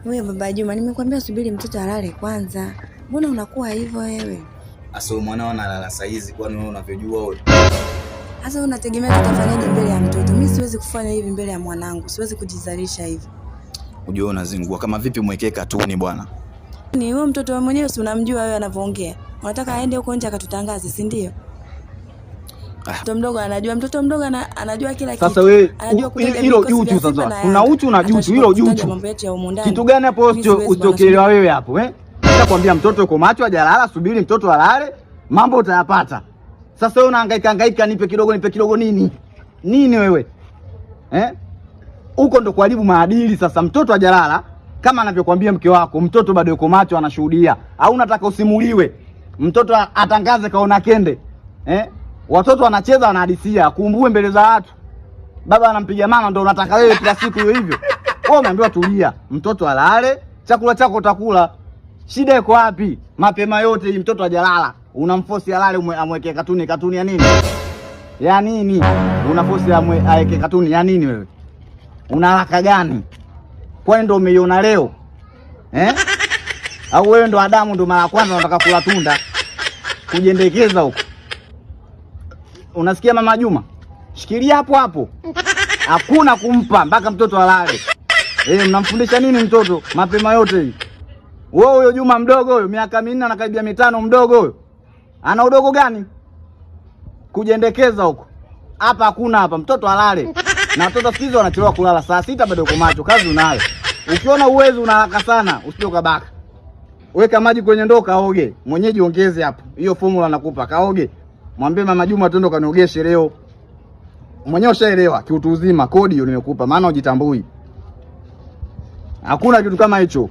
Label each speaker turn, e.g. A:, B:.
A: Wewe baba Juma, nimekwambia subiri mtoto alale kwanza. Mbona unakuwa hivyo wewe?
B: Asa mwanao analala saa hizi, kwani wewe unavyojua wewe?
A: Sasa unategemea tutafanyaje mbele ya mtoto? Mimi siwezi kufanya hivi mbele ya mwanangu. Siwezi kujizalisha hivi.
B: Unajua unazingua kama vipi mwekee katuni bwana.
A: Ni wewe mtoto mwenyewe si unamjua wewe anavyoongea. Unataka aende huko nje akatutangaze, si ndio? Mtoto mdogo anajua, mtoto mdogo anajua kila kitu.
C: Sasa wewe hilo juju sasa. Una uchu na juju, hilo juju. Kitu gani hapo usitokelewa wewe hapo Nitakwambia mtoto yuko macho hajalala, subiri mtoto alale, mambo utayapata. Sasa wewe unahangaika nipe kidogo nini? Nini wewe? Huko ndo kuharibu maadili sasa. Mtoto hajalala kama anavyokuambia mke wako, mtoto bado yuko macho anashuhudia. Au unataka usimuliwe? Mtoto atangaze kaona kende. Watoto wanacheza wanahadisia, kumbue mbele za watu. Baba anampiga mama, ndo unataka wewe kila siku hiyo hivyo. Wewe umeambiwa tulia, mtoto alale, chakula chako utakula. Shida iko wapi? Mapema yote hii mtoto hajalala. Unamforce alale amweke katuni ya nini? Ya nini? Unaforce aweke katuni ya nini wewe? Una haraka gani? Kwani ndo umeiona leo? Au wewe ndo Adamu ndo mara kwanza unataka kula tunda? Kujiendekeza huko. Unasikia mama Juma? Shikilia hapo hapo. Hakuna kumpa mpaka mtoto alale. Mnamfundisha nini mtoto mapema yote hii? Wewe huyo Juma mdogo huyo, miaka 4 na karibia 5 mdogo huyo. Ana udogo gani? Kujiendekeza huko. Hapa hakuna hapa, mtoto alale. Na watoto sikizo wanachelewa kulala saa 6 bado uko macho, kazi unayo. Ukiona uwezo una haraka sana, usije ukabaka. Weka maji kwenye ndoo kaoge. Mwenyeji ongeze hapo. Hiyo formula nakupa, kaoge. Mwambie mama Juma twende kaniogeshe leo. Mwenyewe ushaelewa kiutu uzima, kodi hiyo nimekupa maana hujitambui. Hakuna kitu kama hicho.